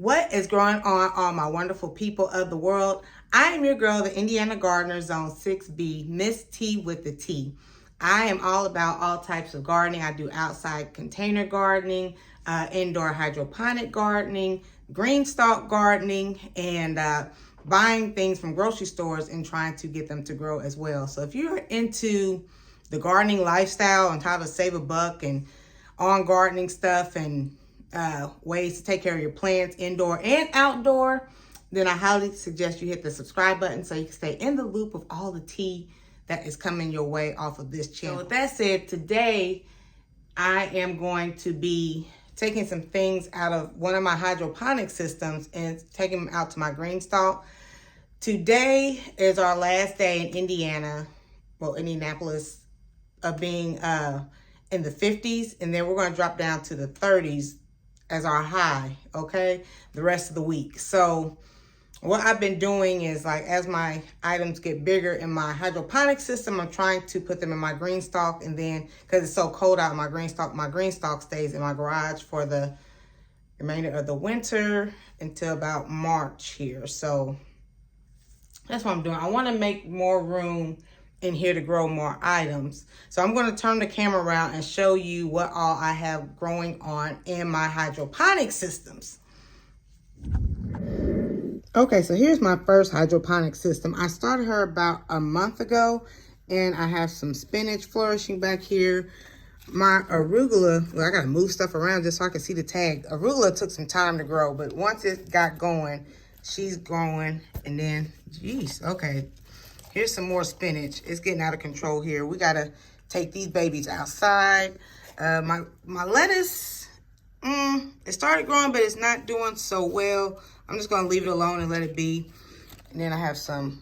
What is going on, all my wonderful people of the world? I am your girl, the Indiana Gardener, Zone 6B, Miss T with the T. I am all about all types of gardening. I do outside container gardening, indoor hydroponic gardening, GREENSTALK gardening, and buying things from grocery stores and trying to get them to grow as well. So if you're into the gardening lifestyle and how to save a buck and on gardening stuff and ways to take care of your plants indoor and outdoor, then I highly suggest you hit the subscribe button so you can stay in the loop of all the tea that is coming your way off of this channel. So with that said, today I am going to be taking some things out of one of my hydroponic systems and taking them out to my GREENSTALK. Today is our last day in Indiana, well, Indianapolis, of being in the 50s, and then we're going to drop down to the 30s as our high, okay, the rest of the week. So what I've been doing is, like, as my items get bigger in my hydroponic system, I'm trying to put them in my GREENSTALK, and then because it's so cold out in my GREENSTALK stays in my garage for the remainder of the winter until about March here. So that's what I'm doing. I want to make more room in here to grow more items. So I'm going to turn the camera around and show you what all I have growing on in my hydroponic systems. Okay, so here's my first hydroponic system. I started her about a month ago, and I have some spinach flourishing back here. My arugula, well, I gotta move stuff around just so I can see the tag. Arugula took some time to grow, but once it got going, she's growing. And then, geez, okay. Here's some more spinach. It's getting out of control here. We gotta take these babies outside. My lettuce, it started growing, but it's not doing so well. I'm just gonna leave it alone and let it be. And then I have some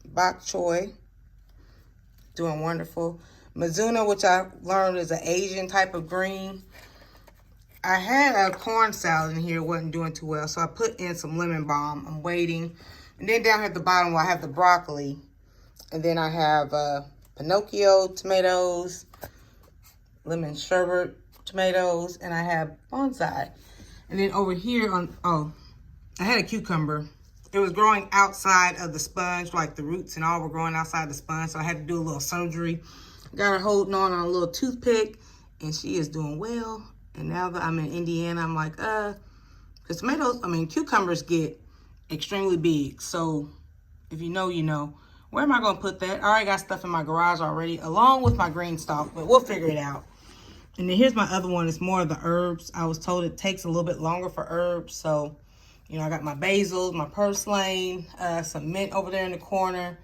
bok choy, doing wonderful. Mizuna, which I learned is an Asian type of green. I had a corn salad in here, wasn't doing too well, so I put in some lemon balm. I'm waiting. And then down here at the bottom, I have the broccoli. And then I have Pinocchio tomatoes, lemon sherbet tomatoes, and I have bonsai. And then over here I had a cucumber. It was growing outside of the sponge, like the roots and all were growing outside the sponge. So I had to do a little surgery. Got her holding on a little toothpick, and she is doing well. And now that I'm in Indiana, I'm like, because cucumbers get extremely big. So if you know, you know. Where am I going to put that? I already got stuff in my garage already, along with my GREENSTALK, but we'll figure it out. And then here's my other one. It's more of the herbs. I was told it takes a little bit longer for herbs. So, you know, I got my basils, my purslane, some mint over there in the corner,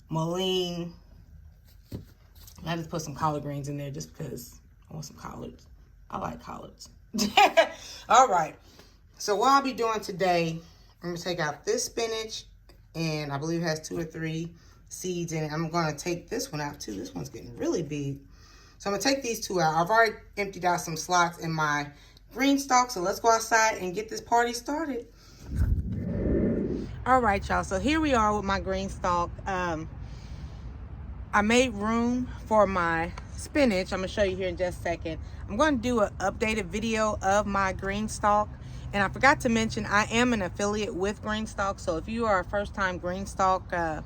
mullein. I just put some collard greens in there just because I want some collards. I like collards. All right. So what I'll be doing today, I'm going to take out this spinach, and I believe it has 2 or 3 seeds in it. I'm going to take this one out too. This one's getting really big. So I'm going to take these 2 out. I've already emptied out some slots in my GREENSTALK, so let's go outside and get this party started. All right, y'all. So here we are with my GREENSTALK. I made room for my spinach. I'm going to show you here in just a second. I'm going to do an updated video of my GREENSTALK. And I forgot to mention, I am an affiliate with GREENSTALK. So if you are a first-time GREENSTALK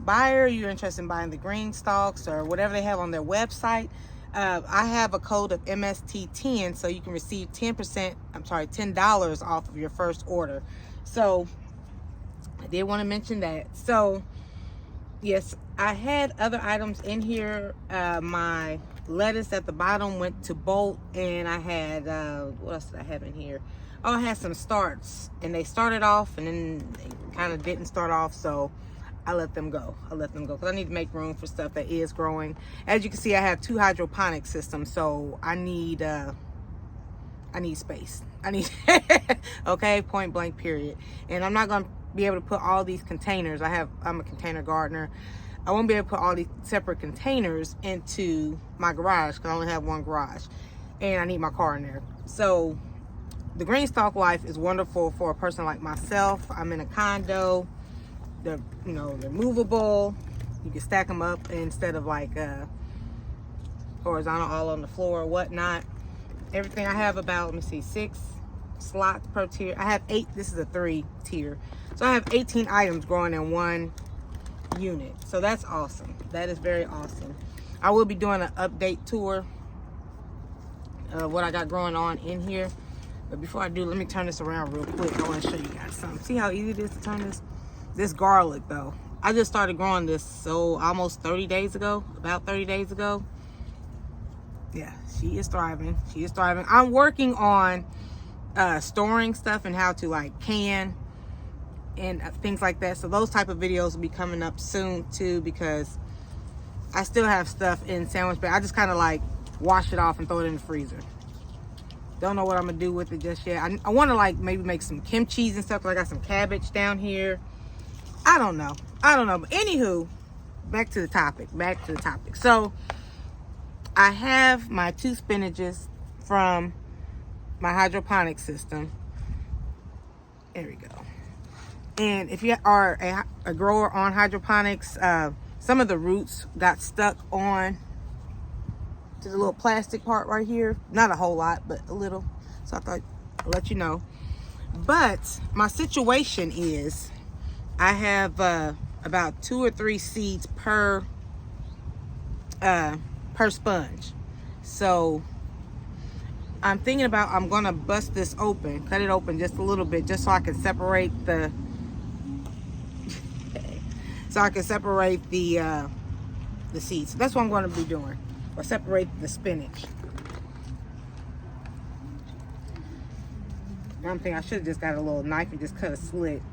buyer, you're interested in buying the GREENSTALKs or whatever they have on their website, I have a code of MST10, so you can receive $10 off of your first order. So I did want to mention that. So yes, I had other items in here. My lettuce at the bottom went to bolt, and I had, what else did I have in here? Oh, I had some starts, and they started off, and then they kind of didn't start off, so I let them go. Because I need to make room for stuff that is growing. As you can see, I have 2 hydroponic systems, so I need space. Okay, point blank period. And I'm not going to be able to put all these containers. I'm a container gardener. I won't be able to put all these separate containers into my garage because I only have one garage, and I need my car in there. So the GREENSTALK life is wonderful for a person like myself. I'm in a condo. They're movable. You can stack them up instead of like horizontal all on the floor or whatnot. Everything I have about, let me see, 6 slots per tier. I have 8. This is a 3 tier. So I have 18 items growing in one unit. So that's awesome. That is very awesome. I will be doing an update tour of what I got growing on in here. But before I do, let me turn this around real quick. I want to show you guys something. See how easy it is to turn this? This garlic, though. I just started growing this almost 30 days ago. About 30 days ago. Yeah, she is thriving. She is thriving. I'm working on storing stuff and how to like can and things like that. So those type of videos will be coming up soon too, because I still have stuff in sandwich bag. I just kind of like wash it off and throw it in the freezer. Don't know what I'm gonna do with it just yet. I want to like maybe make some kimchi and stuff. I got some cabbage down here. I don't know. But anywho, back to the topic. So I have my 2 spinaches from my hydroponic system. There we go. And if you are a grower on hydroponics, some of the roots got stuck on to the little plastic part right here. Not a whole lot, but a little. So I thought I'd let you know. But my situation is I have about 2 or 3 seeds per sponge. So I'm thinking about, I'm gonna bust this open, cut it open just a little bit, just so I can separate the seeds. So that's what I'm going to be doing, or separate the spinach. I'm thinking I should have just got a little knife and just cut a slit.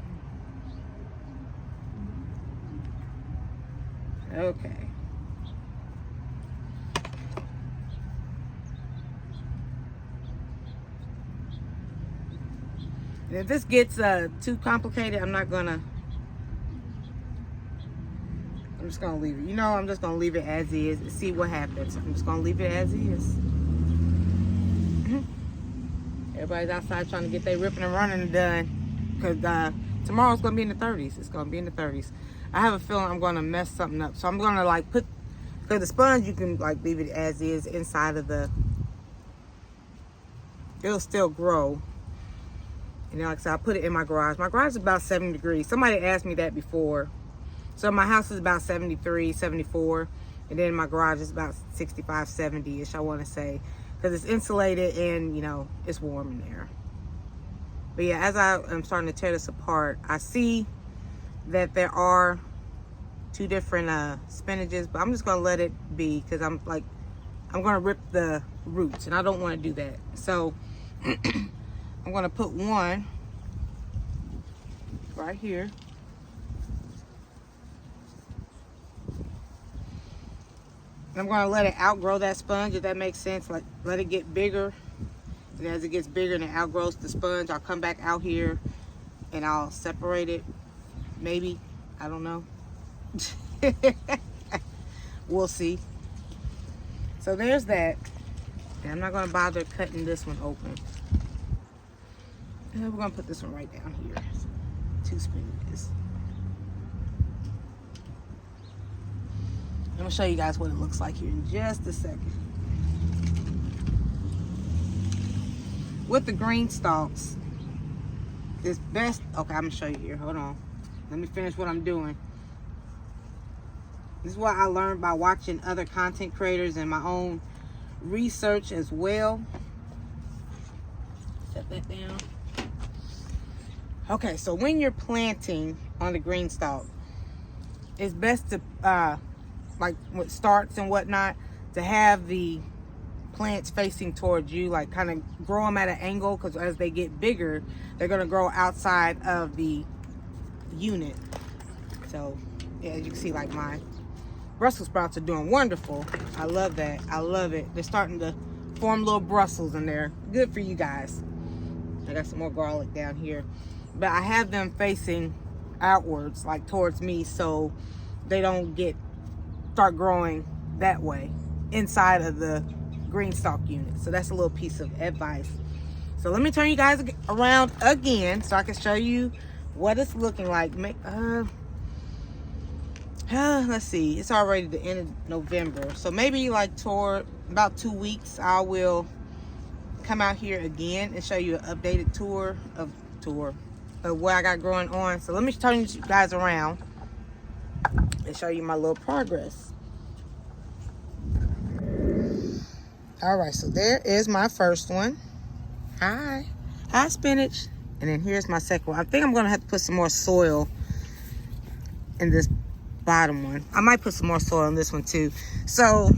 Okay. And if this gets too complicated, I'm just gonna leave it. You know, I'm just gonna leave it as is and see what happens. I'm just gonna leave it as is. Everybody's outside trying to get their ripping and running done, because tomorrow's gonna be in the 30s. It's gonna be in the 30s. I have a feeling I'm gonna mess something up, so I'm gonna like because the sponge, you can like leave it as is inside of it'll still grow. You know, like I said, I put it in my garage. My garage is about 70 degrees. Somebody asked me that before. So my house is about 73, 74. And then my garage is about 65, 70-ish, I want to say. Because it's insulated and, you know, it's warm in there. But yeah, as I am starting to tear this apart, I see that there are 2 different spinaches. But I'm just going to let it be, because I'm going to rip the roots. And I don't want to do that. So I'm going to put one right here. I'm going to let it outgrow that sponge, if that makes sense. Like, let it get bigger. And as it gets bigger and it outgrows the sponge, I'll come back out here and I'll separate it. Maybe. I don't know. We'll see. So there's that. And I'm not going to bother cutting this one open. And we're going to put this one right down here. 2 spinaches. I'm going to show you guys what it looks like here in just a second. With the green stalks, it's best. Okay, I'm going to show you here. Hold on. Let me finish what I'm doing. This is what I learned by watching other content creators and my own research as well. Set that down. Okay, so when you're planting on the green stalk, it's best to like with starts and whatnot, to have the plants facing towards you, like kind of grow them at an angle, because as they get bigger, they're going to grow outside of the unit. So yeah, as you can see, like my Brussels sprouts are doing wonderful. I love that. I love it. They're starting to form little Brussels in there. Good for you guys. I got some more garlic down here, but I have them facing outwards, like towards me, so they don't start growing that way inside of the green stalk unit. So that's a little piece of advice. So let me turn you guys around again so I can show you what it's looking like. Let's see, it's already the end of November, so maybe like toward about 2 weeks I will come out here again and show you an updated tour of what I got growing on. So let me turn you guys around and show you my little progress. All right, so there is my first one. Hi spinach. And then here's my second one. I think I'm gonna have to put some more soil in this bottom one. I might put some more soil in this one too. So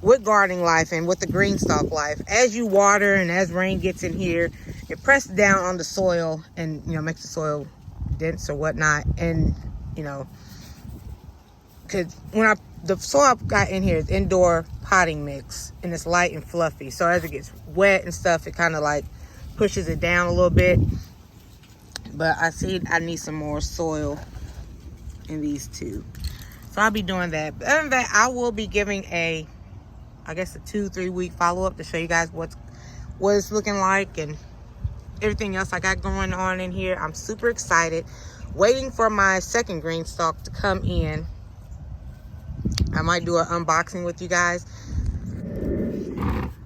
with gardening life and with the GREENSTALK life, as you water and as rain gets in here, it presses down on the soil and, you know, makes the soil dense or whatnot. And, you know, because when the soil I've got in here is indoor potting mix, and it's light and fluffy. So as it gets wet and stuff, it kind of like pushes it down a little bit. But I see I need some more soil in these two. So I'll be doing that. But other than that, I will be giving I guess a 2-3 week follow-up to show you guys what it's looking like and everything else I got going on in here. I'm super excited. Waiting for my second GREENSTALK to come in. I might do an unboxing with you guys.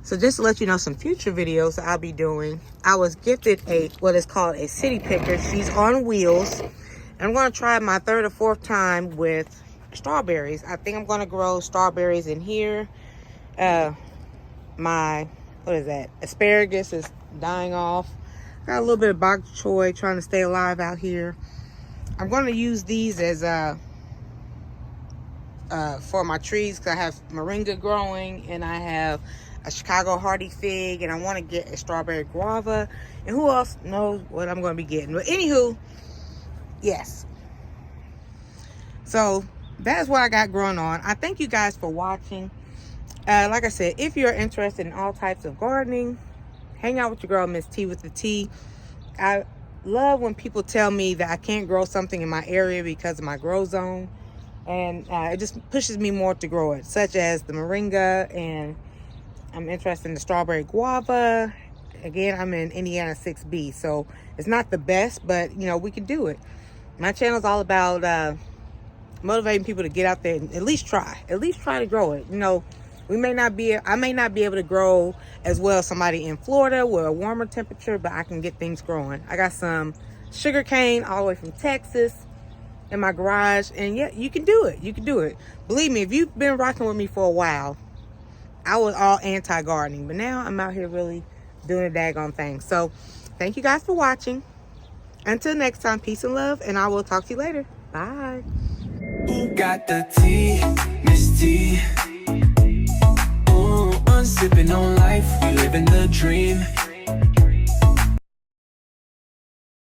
So just to let you know some future videos that I'll be doing, I was gifted what is called a city picker. She's on wheels. And I'm going to try my 3rd or 4th time with strawberries. I think I'm going to grow strawberries in here. My, what is that? Asparagus is dying off. Got a little bit of bok choy trying to stay alive out here. I'm going to use these as for my trees, because I have moringa growing and I have a Chicago hardy fig, and I want to get a strawberry guava, and who else knows what I'm going to be getting. But anywho, yes, so that's what I got growing on. I thank you guys for watching. Like I said, if you're interested in all types of gardening, hang out with your girl, Miss T with the T. I love when people tell me that I can't grow something in my area because of my grow zone. And it just pushes me more to grow it, such as the moringa, and I'm interested in the strawberry guava. Again, I'm in Indiana 6B, so it's not the best, but, you know, we can do it. My channel is all about motivating people to get out there and at least try to grow it. You know, I may not be able to grow as well as somebody in Florida with a warmer temperature, but I can get things growing. I got some sugar cane all the way from Texas in my garage, and yeah, you can do it. Believe me, if you've been rocking with me for a while, I was all anti-gardening, but now I'm out here really doing a daggone thing. So thank you guys for watching. Until next time, peace and love, and I will talk to you later. Bye. Who got the tea? Miss T. Ooh, I'm sipping on life, we living the dream.